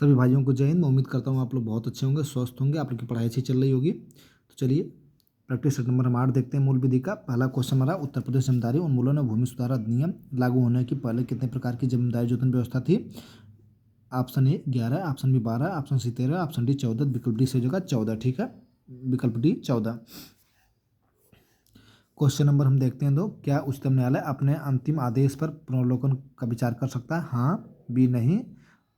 सभी भाइयों को जय हिंद। मैं उम्मीद करता हूँ आप लोग बहुत अच्छे होंगे, स्वस्थ होंगे, आप लोग की पढ़ाई अच्छी चल रही होगी। तो चलिए प्रैक्टिस सेट नंबर हम 8 देखते हैं। मूल विधि का पहला क्वेश्चन हमारा, उत्तर प्रदेश जमींदारी उन्मूलन और भूमि सुधार अधिनियम लागू होने की पहले कितने प्रकार की जमींदारी जोतन व्यवस्था थी? Option A 11, option B 12, option C 13, option D 14, विकल्प डी से हो जाएगा 14। ठीक है, विकल्प डी 14। क्वेश्चन नंबर हम देखते हैं 2, क्या उच्चतम न्यायालय अपने अंतिम आदेश पर पुनर्वलोकन का विचार कर सकता है? हाँ, बी नहीं,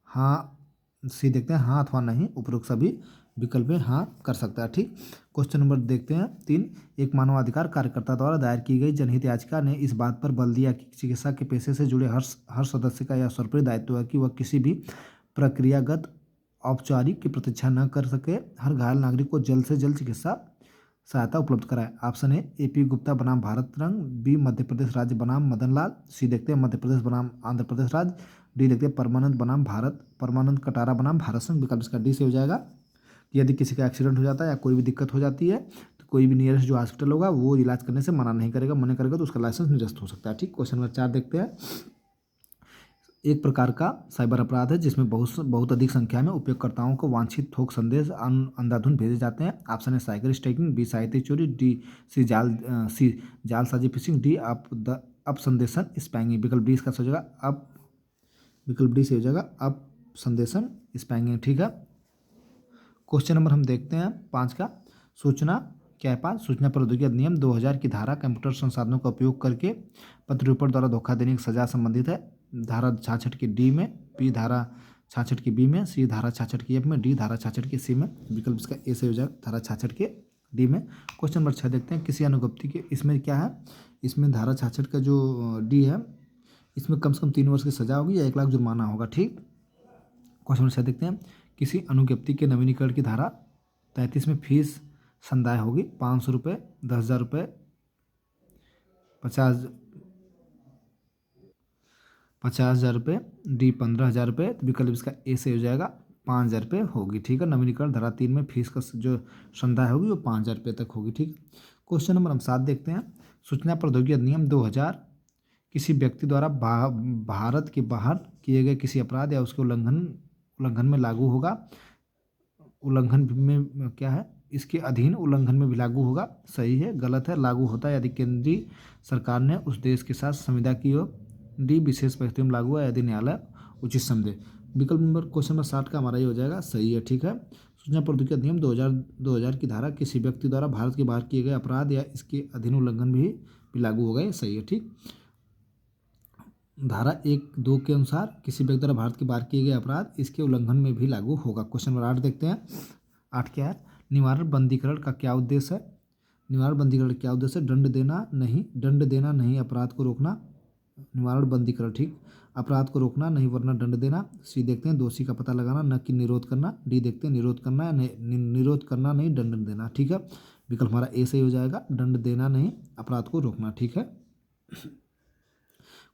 हाँ, सी देखते हैं हाँ अथवा नहीं, उपरोक्त सभी विकल्प में हाँ कर सकता है। ठीक, क्वेश्चन नंबर देखते हैं 3, एक मानवाधिकार कार्यकर्ता द्वारा दायर की गई जनहित याचिका ने इस बात पर बल दिया कि चिकित्सा के पेशे से जुड़े हर सदस्य का यह सर्वोपरि दायित्व है कि वह किसी भी प्रक्रियागत औपचारिक की प्रतीक्षा न कर सके, हर घायल नागरिक को जल्द से जल्द चिकित्सा सहायता उपलब्ध कराए। ऑप्शन ए एपी गुप्ता बनाम भारत रंग, बी मध्य प्रदेश राज्य बनाम मदन लाल, सी देखते हैं मध्य प्रदेश बनाम आंध्र प्रदेश राज्य, डी देखते हैं परमानंद कटारा बनाम भारत संघ। विकल्प इसका डी से हो जाएगा कि यदि किसी का एक्सीडेंट हो जाता है या कोई भी दिक्कत हो जाती है तो कोई भी नियरेस्ट जो हॉस्पिटल होगा वो इलाज करने से मना नहीं करेगा, मना करेगा तो उसका लाइसेंस निरस्त हो सकता है। ठीक, क्वेश्चन नंबर 4 देखते हैं। एक प्रकार का साइबर अपराध है जिसमें बहुत अधिक संख्या में उपयोगकर्ताओं को वांछित थोक संदेश अंधाधुंध भेजे जाते हैं। ऑप्शन है साइबर स्टैकिंग, बी साहित्यिक चोरी, सी जालसाजी फिशिंग, डी अप संदेशन स्पैमिंग। विकल्प डी इसका हो जाएगा अप, विकल्प डी से हो जाएगा अप संदेशन स्पैमिंग। ठीक है, क्वेश्चन नंबर हम देखते हैं 5 का, सूचना क्या है 5, सूचना प्रौद्योगिकी अधिनियम 2000 की धारा कंप्यूटर संसाधनों का उपयोग करके प्रतिरूपण द्वारा धोखा देने की सजा संबंधित है। धारा 66 की डी में, बी धारा 66 की बी में, सी धारा 66 की एफ में, डी धारा 66 की सी में। विकल्प इसका ए से हो जाएगा धारा 66 के डी में। क्वेश्चन नंबर 6 देखते हैं, किसी अनुज्ञप्ति के, इसमें क्या है, इसमें धारा 66 का जो डी है इसमें कम से कम 3 वर्ष की सजा होगी या 1 लाख जुर्माना होगा। ठीक, क्वेश्चन नंबर 6 देखते हैं, किसी अनुज्ञप्ति के नवीनीकरण की धारा 33 में फीस संदाय होगी 500 रुपये, 10,000 रुपये, 50,000 रुपये, डी 15,000 रुपये। विकल्प इसका ए से हो जाएगा 5,000 रुपये होगी। ठीक है, नवीनीकरण धारा 3 में फीस का जो संदाय होगी वो 5,000 रुपये तक होगी। ठीक, क्वेश्चन नंबर हम 7 देखते हैं, सूचना प्रौद्योगिकी अधिनियम 2000 किसी व्यक्ति द्वारा भारत के बाहर किए गए किसी अपराध या उसके उल्लंघन में लागू होगा। उल्लंघन में क्या है, इसके अधीन उल्लंघन में भी लागू होगा। सही है, गलत है, लागू होता है यदि केंद्रीय सरकार ने उस देश के साथ संविदा की हो, डी विशेष परिस्थिति में लागू है यदि न्यायालय उचित समझे। विकल्प नंबर क्वेश्चन नंबर 60 का हमारा ये हो जाएगा सही है। ठीक है, सूचना प्रौद्योगिकी अधिनियम 2000 की धारा किसी व्यक्ति द्वारा भारत के बाहर किए गए अपराध या इसके अधीन उल्लंघन भी लागू होगा, ये सही है। ठीक, धारा 1-2 के अनुसार किसी व्यक्ति द्वारा भारत के बाहर किए गए अपराध इसके उल्लंघन में भी लागू होगा। क्वेश्चन नंबर 8 देखते हैं। 8 क्या है, निवारण बंदीकरण का क्या उद्देश्य है? निवारण बंदीकरण क्या उद्देश्य है? दंड देना नहीं, अपराध को रोकना। निवारण बंदीकरण, ठीक, अपराध को रोकना नहीं वरना दंड देना। सी देखते हैं दोषी का पता लगाना न कि निरोध करना। डी देखते हैं निरोध करना या निरोध करना नहीं दंड देना। ठीक है, विकल्प हमारा ए सही हो जाएगा, दंड देना नहीं, अपराध को रोकना। ठीक है,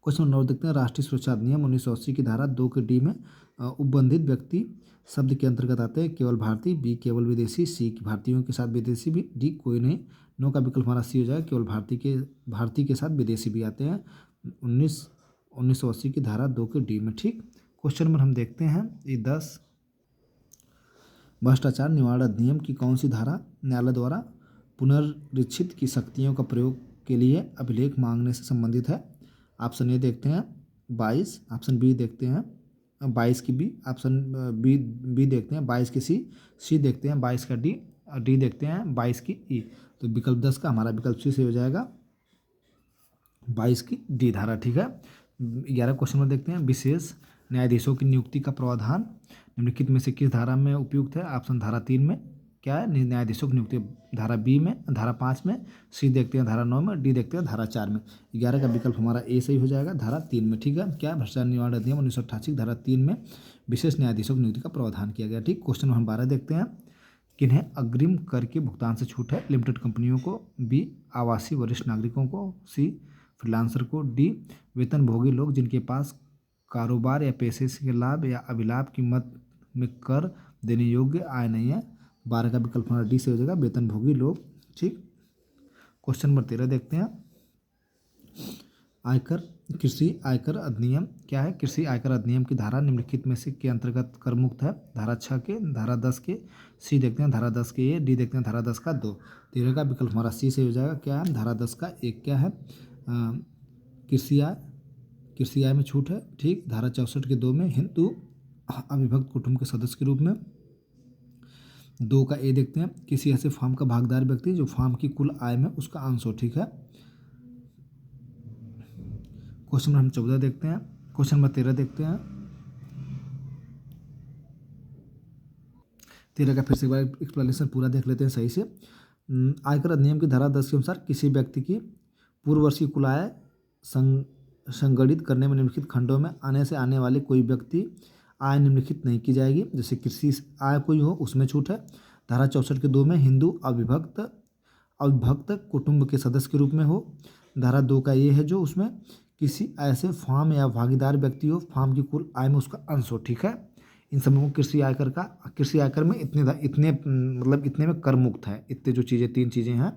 क्वेश्चन नंबर 9 देखते हैं, राष्ट्रीय सुरक्षा अधिनियम 1980 की धारा 2 के डी में उपबंधित व्यक्ति शब्द के अंतर्गत आते हैं केवल भारतीय, बी केवल विदेशी, सी भारतीयों के साथ विदेशी भी, डी कोई नहीं। 9 का विकल्प हमारा सी हो जाएगा, केवल भारतीय के साथ विदेशी भी आते हैं 1980 की धारा 2 के डी में। ठीक, क्वेश्चन नंबर हम देखते हैं ये 10, भ्रष्टाचार निवारण अधिनियम की कौन सी धारा न्यायालय द्वारा पुनरीक्षित की शक्तियों का प्रयोग के लिए अभिलेख मांगने से संबंधित है? ऑप्शन ए देखते हैं 22, ऑप्शन बी देखते हैं 22 की बी, ऑप्शन बी देखते हैं 22 की सी देखते हैं 22 का डी देखते हैं 22 की ई। तो विकल्प 10 का हमारा विकल्प सी से हो जाएगा 22 की डी धारा। ठीक है, 11 क्वेश्चन में देखते हैं, विशेष न्यायाधीशों की नियुक्ति का प्रावधान निम्नलिखित में से किस धारा में उपयुक्त है? ऑप्शन धारा 3 में क्या है, न्यायाधीशों की नियुक्ति धारा बी में, धारा 5 में, सी देखते हैं धारा 9 में, डी देखते हैं धारा 4 में। 11 का विकल्प हमारा ए सही हो जाएगा धारा 3 में। ठीक है, क्या भ्रष्टाचार निवारण अधिनियम 1988 धारा 3 में विशेष न्यायाधीशों की नियुक्ति का प्रावधान किया गया। ठीक, क्वेश्चन नंबर 12 देखते हैं, किन्हें अग्रिम कर के भुगतान से छूट है? लिमिटेड कंपनियों को, बी आवासीय वरिष्ठ नागरिकों को, सी फ्रीलांसर को, डी वेतनभोगी लोग जिनके पास कारोबार या पेशे के लाभ या अभिलाभ की मद में कर देने योग्य आय नहीं है। 12 का विकल्प हमारा डी से हो जाएगा वेतनभोगी लोग। ठीक, क्वेश्चन नंबर 13 देखते हैं, आयकर कृषि आयकर अधिनियम क्या है? कृषि आयकर अधिनियम की धारा निम्नलिखित में से के अंतर्गत कर मुक्त है? धारा 6 के, धारा 10 के, सी देखते हैं धारा 10 के ए, डी देखते हैं धारा 10 का 2। तेरह का विकल्प हमारा सी से हो जाएगा। क्या है? धारा 10 का एक क्या है? कृषि आय, कृषि आय में छूट है। ठीक। धारा 64 के 2 में हिंदू अविभक्त कुटुंब के सदस्य के रूप में। 2 का ए देखते हैं, किसी ऐसे फार्म का भागीदार व्यक्ति जो फार्म की कुल आय में उसका अंश हो। ठीक है। क्वेश्चन नंबर हम 14 देखते हैं। क्वेश्चन नंबर 13 देखते हैं। 13 का फिर से एक बार एक्सप्लेनेशन पूरा देख लेते हैं सही से। आयकर अधिनियम की धारा 10 के अनुसार किसी व्यक्ति की पूर्व वर्ष की कुल आय संगणित करने में निम्नलिखित खंडों में आने से आने वाली कोई व्यक्ति आय निम्नलिखित नहीं की जाएगी। जैसे कृषि आय कोई हो उसमें छूट है। धारा 64 के 2 में हिंदू अविभक्त कुटुंब के सदस्य के रूप में हो। धारा 2 का ये है जो उसमें किसी ऐसे फार्म या भागीदार व्यक्ति हो फार्म की कुल आय में उसका अंश हो। ठीक है। इन सब को कृषि आयकर में इतने मतलब इतने में कर मुक्त है। इतने जो चीज़ें 3 चीज़ें हैं।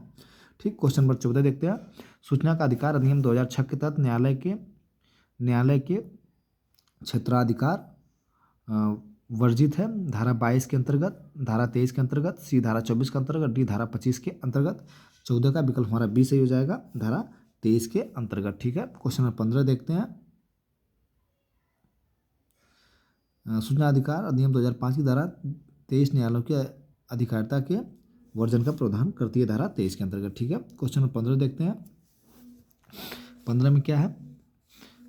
ठीक। क्वेश्चन नंबर 14 देखते हैं। सूचना का अधिकार अधिनियम 2006 के तहत न्यायालय के क्षेत्राधिकार वर्जित है। धारा 22 के अंतर्गत, धारा 23 के अंतर्गत, सी धारा 24 के अंतर्गत, डी धारा 25 के अंतर्गत। 14 का विकल्प हमारा बी सही हो जाएगा, धारा 23 के अंतर्गत। ठीक है। क्वेश्चन नंबर 15 देखते हैं। सूचना अधिकार अधिनियम 2005 की धारा 23 न्यायालयों की अधिकारिता के वर्जन का प्रावधान करती है, धारा 23 के अंतर्गत। ठीक है। क्वेश्चन नंबर 15 देखते हैं। 15 में क्या है?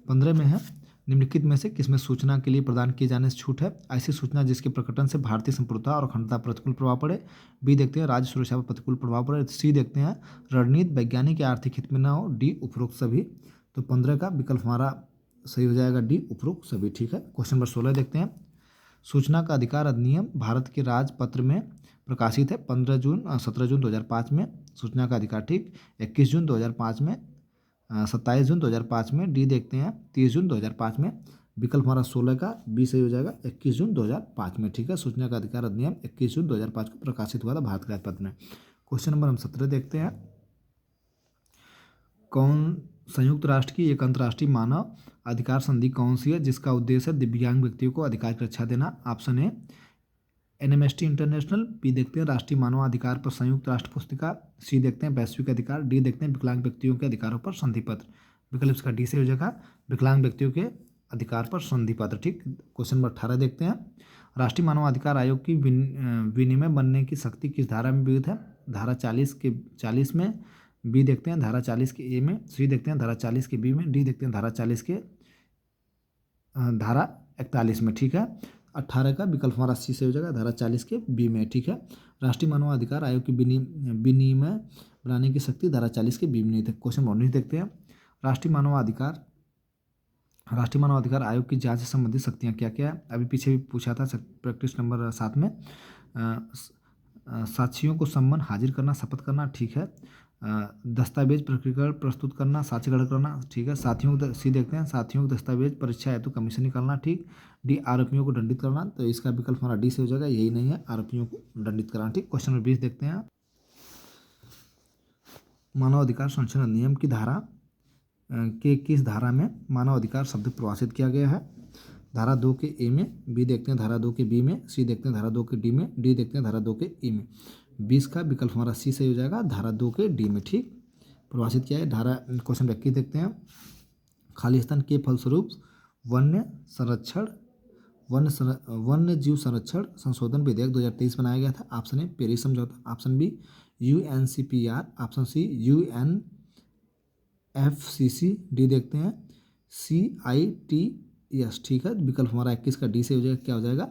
15 में है निम्नलिखित में से किसमें सूचना के लिए प्रदान किए जाने से छूट है? ऐसी सूचना जिसके प्रकटन से भारतीय संप्रभुता और अखंडता पर प्रतिकूल प्रभाव पड़े। बी देखते हैं राज्य सुरक्षा पर प्रतिकूल प्रभाव पड़े। सी देखते हैं रणनीति वैज्ञानिक या आर्थिक हित में न हो। डी उपरोक्त सभी। तो 15 का विकल्प हमारा सही हो जाएगा, डी उपरोक्त सभी। ठीक है। क्वेश्चन नंबर 16 देखते हैं। सूचना का अधिकार अधिनियम भारत के राजपत्र में प्रकाशित है 17 जून 2005 में। सूचना का अधिकार ठीक 21 जून 2005 में, 27 जून 2005 में। डी देखते हैं 30 जून 2005 में। विकल्प हमारा 16 का बी सही हो जाएगा, 21 जून 2005 में। ठीक है। सूचना का अधिकार अधिनियम 21 जून 2005 को प्रकाशित हुआ था भारत के राजपत्र में। क्वेश्चन नंबर हम 17 देखते हैं। संयुक्त राष्ट्र की एक अंतर्राष्ट्रीय मानव अधिकार संधि कौन सी है जिसका उद्देश्य है दिव्यांग व्यक्तियों को अधिकार की रक्षा देना? Option A Amnesty International, B देखते हैं राष्ट्रीय मानवाधिकार पर संयुक्त राष्ट्र पुस्तिका, सी देखते हैं वैश्विक अधिकार, डी देखते हैं विकलांग व्यक्तियों के अधिकारों पर संधि पत्र। विकल्प इसका डी से हो जाएगा, विकलांग व्यक्तियों के अधिकार पर संधि पत्र। ठीक। क्वेश्चन नंबर 18 देखते हैं। राष्ट्रीय मानवाधिकार आयोग की विनिमय बनने की शक्ति किस धारा में विहित है? धारा 40 में, बी देखते हैं धारा 40 के ए में, सी देखते हैं धारा 40 के बी में, डी देखते हैं धारा 40 के धारा 41 में। ठीक है। 18 का विकल्प हमारा सी से हो जाएगा, धारा 40 के बी में। ठीक है। राष्ट्रीय मानवाधिकार आयोग की विनिमय बनाने की शक्ति धारा 40 के बी में नहीं थे। क्वेश्चन 19 देखते हैं। राष्ट्रीय मानवाधिकार आयोग की जांच से संबंधित शक्तियाँ क्या क्या है? अभी पीछे भी पूछा था प्रैक्टिस नंबर 7 में। साक्षियों को सम्मन हाजिर करना, शपथ करना। ठीक है। दस्तावेज प्रक्रियाकरण प्रस्तुत करना, साक्ष्य ग्रहण करना। ठीक है। सी देखते हैं साथियों को दस्तावेज परीक्षा हेतु कमीशन निकालना। ठीक। डी आरोपियों को दंडित करना। तो इसका विकल्प हमारा डी से हो जाएगा, यही नहीं है, आरोपियों को दंडित कराना। ठीक। क्वेश्चन नंबर 20 देखते हैं। मानव अधिकार संरक्षण अधिनियम की धारा के किस धारा में मानव अधिकार शब्द प्रवासित किया गया है? धारा 2 के ए में, बी देखते हैं धारा 2 के बी में, सी देखते हैं धारा 2 के डी में, डी देखते हैं धारा 2 के ई में। 20 का विकल्प हमारा सी सही हो जाएगा, धारा 2 के डी में। ठीक। प्रवासित किया है धारा। क्वेश्चन 21 देखते हैं। खालिस्तान के फलस्वरूप वन्य जीव संरक्षण संशोधन विधेयक 2023 बनाया गया था। ऑप्शन ए पेरिस समझौता, option B UNCPR, option C UNFCC, D देखते हैं CITES। ठीक है। विकल्प हमारा 21 का डी से हो जाएगा, क्या हो जाएगा?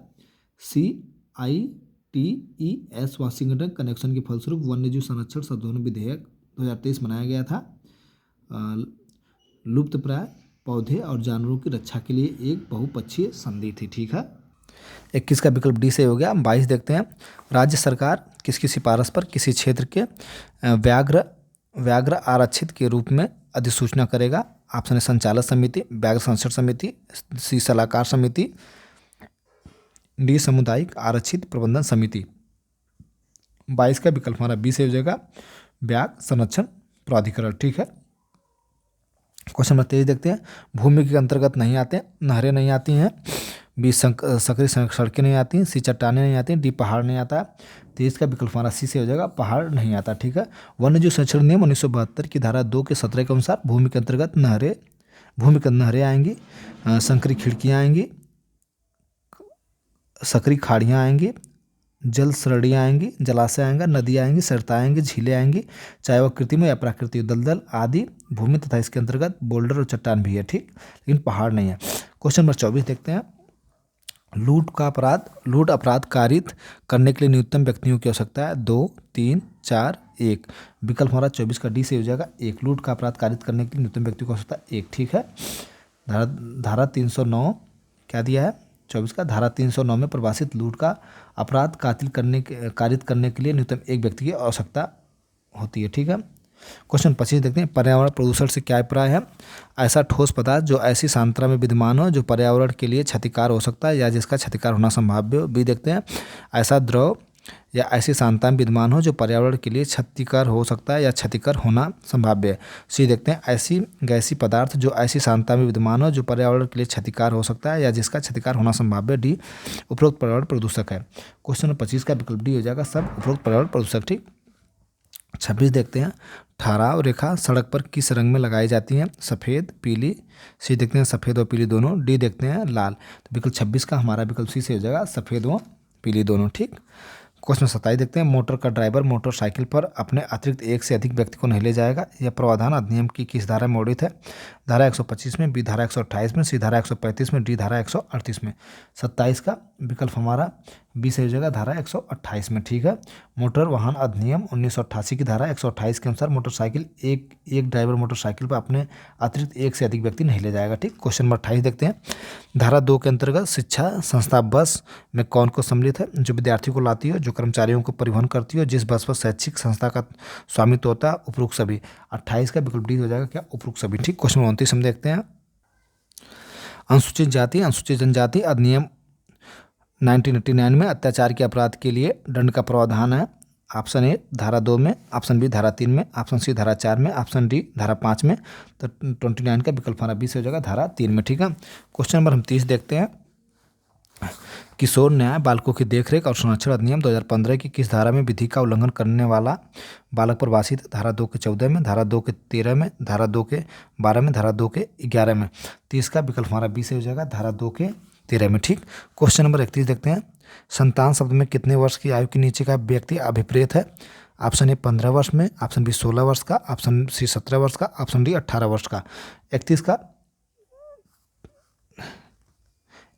CITES वाशिंगटन कनेक्शन के फलस्वरूप वन्यजीव संरक्षण संशोधन विधेयक 2023 बनाया गया था। लुप्तप्राय पौधे और जानवरों की रक्षा के लिए एक बहुपक्षीय संधि थी। ठीक है। 21 का विकल्प डी से हो गया। 22 देखते हैं। राज्य सरकार किसकी सिफारिश पर किसी क्षेत्र के व्याघ्र आरक्षित के रूप में अधिसूचना करेगा? ऑप्शन है संचालक समिति, व्याघ्र संरक्षण समिति, सी सलाहकार समिति, डी सामुदायिक आरक्षित प्रबंधन समिति। 22 का विकल्प हमारा बी से हो जाएगा, व्याघ्र संरक्षण प्राधिकरण। ठीक है। क्वेश्चन नंबर 23 देखते हैं। भूमि के अंतर्गत नहीं आते, नहरें नहीं आती हैं। बी सकरी सड़कें नहीं आती, सी चट्टानें नहीं आती, डी पहाड़ नहीं आता। 23 का विकल्प हमारा सी से हो जाएगा, पहाड़ नहीं आता। ठीक है। वन्य जीव संरक्षण नियम 1972 की धारा 2 के 17 के अनुसार भूमि के अंतर्गत नहरें आएंगी, संकरी खिड़कियाँ आएंगी, सकरी खाड़ियाँ आएंगी, जल श्रेणियाँ आएंगी, जलाशय आएंगा, नदी आएंगी, सरिता आएंगी, झीलें आएंगी, चाहे वह कृत्रिम या प्राकृतिक दलदल आदि भूमि तथा इसके अंतर्गत बोल्डर और चट्टान भी है। ठीक, लेकिन पहाड़ नहीं है। क्वेश्चन नंबर 24 देखते हैं। लूट अपराध कारित करने के लिए न्यूनतम व्यक्तियों की आवश्यकता है 2, 3, 4, 1। विकल्प हमारा 24 का डी से हो जाएगा 1। लूट का अपराध कारित करने के लिए न्यूनतम व्यक्तियों की आवश्यकता 1। ठीक है। धारा 309 क्या दिया है 24 का, धारा 309 में प्रवासित लूट का अपराध कारित करने के लिए न्यूनतम एक व्यक्ति की आवश्यकता होती है। ठीक है। क्वेश्चन 25 देखते हैं। पर्यावरण प्रदूषण से क्या अभिप्राय है? ऐसा ठोस पदार्थ जो ऐसी सांद्रता में विद्यमान हो जो पर्यावरण के लिए क्षतिकार हो सकता है या जिसका क्षतिकार होना संभाव्य हो। बी देखते हैं। ऐसा द्रव या ऐसी सांद्रता में विद्यमान हो जो पर्यावरण के लिए क्षतिकार हो सकता है या क्षतिकर होना संभाव्य है। सी देखते हैं। ऐसी गैसीय पदार्थ जो ऐसी सांद्रता में विद्यमान हो जो पर्यावरण के लिए क्षतिकार हो सकता है या जिसका क्षतिकार होना संभाव्य। डी उपरोक्त पर्यावरण प्रदूषक है। क्वेश्चन नंबर 25 का विकल्प डी हो जाएगा सब उपरोक्त पर्यावरण प्रदूषक। ठीक। 26 देखते हैं। ठहराव रेखा सड़क पर किस रंग में लगाई जाती है? सफ़ेद, पीली। सी देखते हैं सफ़ेद और पीली दोनों। डी देखते हैं लाल। तो विकल्प 26 का हमारा विकल्प सी से हो जाएगा सफ़ेद व पीली दोनों। ठीक। क्वेश्चन 27 देखते हैं। मोटर का ड्राइवर मोटरसाइकिल पर अपने अतिरिक्त एक से अधिक व्यक्ति को नहीं ले जाएगा। यह प्रावधान अधिनियम की किस धारा में वर्णित है? धारा 125 में, बी धारा 128 में, सी धारा 135 में, डी धारा 138 में। 27 का विकल्प हमारा बी से हो जाएगा धारा 128 में। ठीक है। मोटर वाहन अधिनियम 1988 की धारा 128 के अनुसार मोटरसाइकिल एक ड्राइवर मोटरसाइकिल पर अपने अतिरिक्त एक से अधिक व्यक्ति नहीं ले जाएगा। ठीक। क्वेश्चन नंबर 28 देखते हैं। धारा 2 के अंतर्गत शिक्षा संस्था बस में कौन को सम्मिलित है? जो विद्यार्थियों को लाती हो, जो कर्मचारियों को परिवहन करती हो, जिस बस पर शैक्षिक संस्था का स्वामित्व होता है, उपरोक्त सभी। 28 का विकल्प डी हो जाएगा क्या? उपरोक्त सभी। ठीक। क्वेश्चन 29 हम देखते हैं। अनुसूचित जाति अनुसूचित जनजाति अधिनियम 1989 में अत्याचार के अपराध के लिए दंड का प्रावधान है। ऑप्शन ए धारा 2 में, ऑप्शन बी धारा 3 में, ऑप्शन सी धारा 4 में, ऑप्शन डी धारा 5 में। तो 29 का विकल्प हमारा बी से हो जाएगा धारा 3 में। ठीक है। क्वेश्चन नंबर हम 30 देखते हैं। किशोर न्याय बालकों की देखरेख और संरक्षण अधिनियम 2015 की किस धारा में विधि का उल्लंघन करने वाला बालक पर वासित? धारा 2 के 14 में, धारा 2 के 13 में, धारा 2 के 12 में, धारा 2 के 11 में। 30 का विकल्प हमारा बी से हो जाएगा धारा 2 के 13 में। ठीक। क्वेश्चन नंबर 31 देखते हैं। संतान शब्द में कितने वर्ष की आयु के नीचे का व्यक्ति अभिप्रेत है? ऑप्शन ए 15 वर्ष में, ऑप्शन बी 16 वर्ष का, ऑप्शन सी 17 वर्ष का, ऑप्शन डी 18 वर्ष का।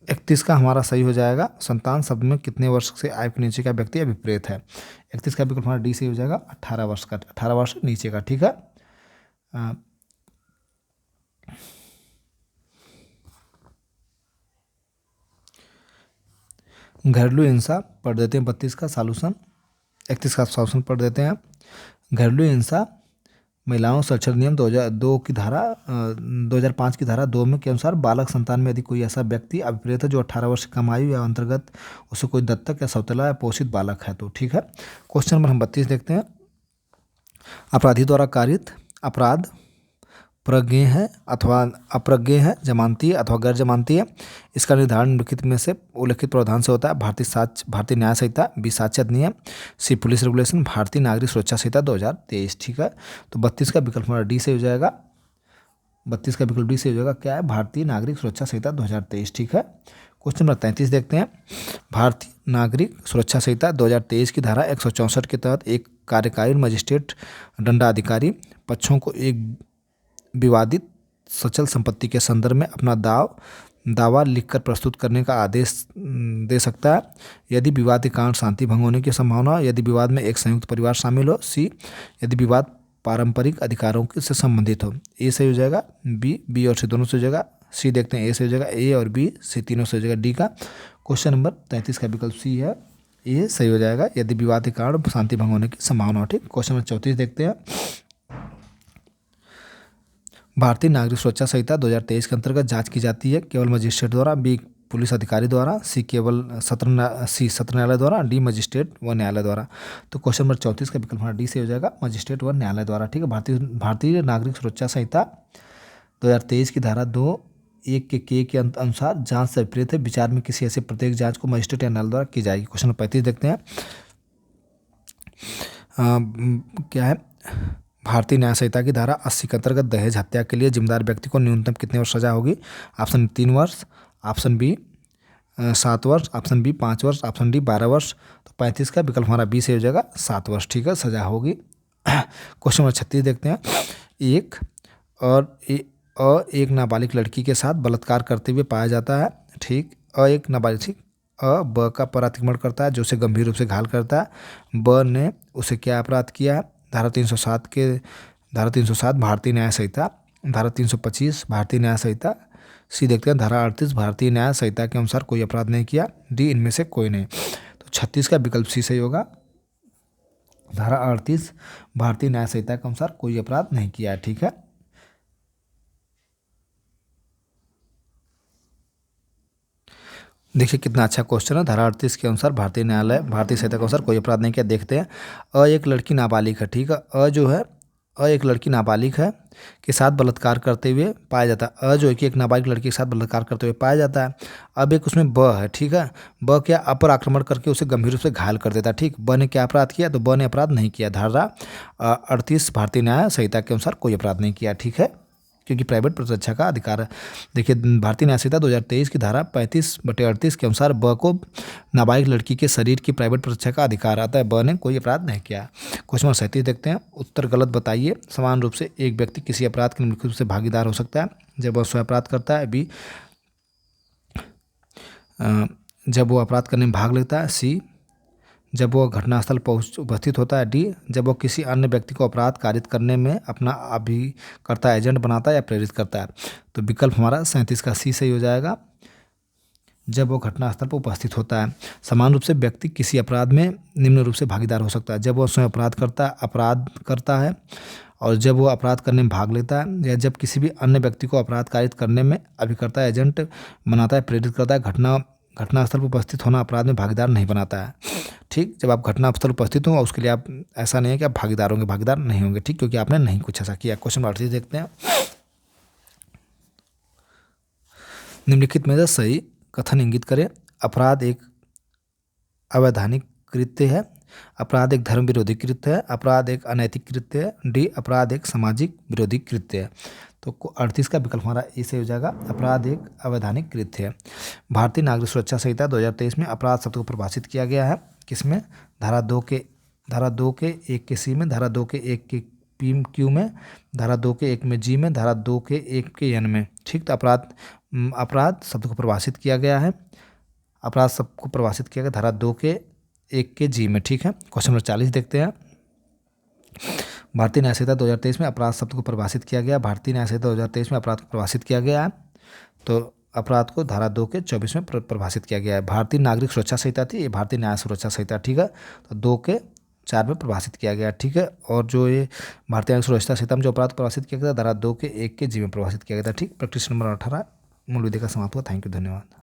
31 का हमारा सही हो जाएगा। संतान शब्द में कितने वर्ष से आयु के नीचे का व्यक्ति अभिप्रेत है? 31 का विकल्प हमारा डी से हो जाएगा 18 वर्ष का, 18 वर्ष नीचे का। ठीक है। घरेलू हिंसा पढ़ देते हैं 32 का सॉल्यूशन। 31 का सॉल्यूशन पढ़ देते हैं। घरेलू हिंसा महिलाओं संरक्षण नियम 2002 की धारा 2005 की धारा 2 में के अनुसार बालक संतान में यदि कोई ऐसा व्यक्ति अभिप्रेत है जो 18 वर्ष से कम आयु या अंतर्गत उसे कोई दत्तक या सौतेला या पोषित बालक है तो। ठीक है। क्वेश्चन नंबर हम 32 देखते हैं। अपराधी द्वारा कारित अपराध प्रज्ञेय है अथवा अप्रज्ञेय है, जमानती है अथवा गैर जमानती है। इसका निर्धारण निम्नलिखित में से उल्लेखित प्रावधान से होता है। भारतीय न्याय संहिता, बी साक्ष्य अधिनियम, सी पुलिस रेगुलेशन, भारतीय नागरिक सुरक्षा संहिता 2023। ठीक है। तो 32 का विकल्प हमारा डी से हो जाएगा। 32 का विकल्प डी से हो जाएगा क्या है? भारतीय नागरिक सुरक्षा संहिता 2023। ठीक है। क्वेश्चन नंबर 33 देखते हैं। भारतीय नागरिक सुरक्षा संहिता 2023 की धारा 164 के तहत एक कार्यकारी मजिस्ट्रेट दंडाधिकारी पक्षों को एक विवादित सचल संपत्ति के संदर्भ में अपना दावा लिखकर प्रस्तुत करने का आदेश दे सकता है यदि विवाद के कारण शांति भंग होने की संभावना हो, यदि विवाद में एक संयुक्त परिवार शामिल हो, सी यदि विवाद पारंपरिक अधिकारों से संबंधित हो। ए से हो जाएगा, बी और सी दोनों से हो जाएगा, सी देखते हैं ए से हो जाएगा, ए और बी, सी तीनों से हो जाएगा डी का। क्वेश्चन नंबर 33 का विकल्प सी है, ए सही हो जाएगा यदि विवाद के कारण शांति भंग होने की संभावना हो। ठीक। क्वेश्चन नंबर 34 देखते हैं। भारतीय नागरिक सुरक्षा संहिता 2023 के अंतर्गत जांच की जाती है केवल मजिस्ट्रेट द्वारा, बी पुलिस अधिकारी द्वारा, सी केवल सत्र न्यायालय द्वारा, डी मजिस्ट्रेट व न्यायालय द्वारा। तो क्वेश्चन नंबर 34 का विकल्प हमारा डी से हो जाएगा मजिस्ट्रेट व न्यायालय द्वारा। ठीक है। भारतीय नागरिक सुरक्षा संहिता 2023 की धारा 2(1) के अनुसार जांच से विपरीत है। विचार में किसी ऐसे प्रत्येक जांच को मजिस्ट्रेट या न्यायालय द्वारा की जाएगी। क्वेश्चन नंबर 35 देखते हैं। क्या है? भारतीय न्याय संहिता की धारा 80 के अंतर्गत दहेज हत्या के लिए जिम्मेदार व्यक्ति को न्यूनतम कितने वर्ष सजा होगी? ऑप्शन 3 वर्ष, ऑप्शन बी 7 वर्ष, ऑप्शन बी 5 वर्ष, ऑप्शन डी 12 वर्ष। तो 35 का विकल्प हमारा बी से हो जाएगा 7 वर्ष। ठीक है, सजा होगी। क्वेश्चन नंबर 36 देखते हैं। एक नाबालिग लड़की के साथ बलात्कार करते हुए पाया जाता है। ठीक, एक नाबालिग, ठीक, ब का पर अतिक्रमण करता है जो उसे गंभीर रूप से घायल करता है। ब ने उसे क्या अपराध किया है? धारा 307 भारतीय न्याय संहिता, धारा 325 भारतीय न्याय संहिता। सी देखते हैं, धारा 38 भारतीय न्याय संहिता के अनुसार कोई अपराध नहीं किया। डी इनमें से कोई नहीं। तो 36 का विकल्प सी सही होगा। धारा 38 भारतीय न्याय संहिता के अनुसार कोई अपराध नहीं किया है। ठीक है, देखिए कितना अच्छा क्वेश्चन है। धारा 38 के अनुसार भारतीय संहिता के अनुसार कोई अपराध नहीं किया। देखते हैं। एक लड़की नाबालिग है। ठीक है, जो है एक लड़की नाबालिग है के साथ बलात्कार करते हुए पाया जाता है। जो है कि एक नाबालिग लड़की के साथ बलात्कार करते हुए पाया जाता है। अब एक उसमें ब है। ठीक है, ब क्या अपर आक्रमण करके उसे गंभीर रूप से घायल कर देता है। ठीक, ब ने क्या अपराध किया? तो ब ने अपराध नहीं किया। धारा 38 भारतीय न्याय संहिता के अनुसार कोई अपराध नहीं किया। ठीक है, क्योंकि प्राइवेट प्रतिरक्षा का अधिकार है। देखिए भारतीय न्याय संहिता 2023 की धारा 35/38 के अनुसार ब को नाबालिग लड़की के शरीर की प्राइवेट प्रतिरक्षा का अधिकार आता है। ब ने कोई अपराध नहीं किया। क्वेश्चन नंबर 37 देखते हैं। उत्तर गलत बताइए। समान रूप से एक व्यक्ति किसी अपराध के मुख्य रूप से भागीदार हो सकता है जब वह स्वयं अपराध करता है। बी जब वो अपराध करने में भाग लेता है। सी जब वो घटनास्थल उपस्थित होता है। डी जब वो किसी अन्य व्यक्ति को अपराध कारित करने में अपना अभिकर्ता एजेंट बनाता है या प्रेरित करता है। तो विकल्प हमारा 37 का सी सही हो जाएगा। जब वो घटनास्थल पर उपस्थित होता है। समान रूप से व्यक्ति किसी अपराध में निम्न रूप से भागीदार हो सकता है: जब वो स्वयं अपराध करता है, और जब वो अपराध करने में भाग लेता है, या जब किसी भी अन्य व्यक्ति को अपराध कारित करने में अभिकर्ता एजेंट बनाता है, प्रेरित करता है। घटनास्थल पर उपस्थित होना अपराध में भागीदार नहीं बनाता है। ठीक, जब आप घटनास्थल उपस्थित हो उसके लिए आप ऐसा नहीं है कि आप भागीदार नहीं होंगे। ठीक, क्योंकि आपने नहीं कुछ ऐसा किया। क्वेश्चन नंबर 38 देखते हैं। निम्नलिखित में से सही कथन इंगित करें। अपराध एक अवैधानिक कृत्य है। अपराध एक धर्म विरोधी कृत्य है। अपराध एक अनैतिक कृत्य है। डी अपराध एक सामाजिक विरोधी कृत्य है। तो 38 का विकल्प हमारा ए से हो जाएगा। अपराध एक अवैधानिक कृत्य है। भारतीय नागरिक सुरक्षा संहिता 2023 में अपराध शब्द को परिभाषित किया गया है। किसमें? धारा 2 के 1 के सी में, धारा 2 के 1 के पी क्यू में, धारा 2 के 1 में जी में, धारा 2 के 1 के एन में। ठीक, तो अपराध शब्द को परिभाषित किया गया है। अपराध शब्द को परिभाषित किया गया धारा 2 के 1 के जी में। ठीक है, क्वेश्चन नंबर 40 देखते हैं। भारतीय न्याय संहिता 2023 में अपराध शब्द को परिभाषित किया गया। भारतीय न्याय संहिता 2023 में अपराध को परिभाषित किया गया है। तो अपराध को धारा 2 के 24 में परिभाषित किया गया है। भारतीय नागरिक सुरक्षा संहिता थी, ये भारतीय न्याय सुरक्षा संहिता। ठीक है, तो 2 के 4 में परिभाषित किया गया। ठीक है, और जो ये भारतीय नागरिक सुरक्षा संहिता में जो अपराध परिभाषित किया गया था, धारा 2 के 1 के जी में परिभाषित किया गया था। ठीक, प्रैक्टिस नंबर 18 मूल विधि का समाप्त हुआ। थैंक यू, धन्यवाद।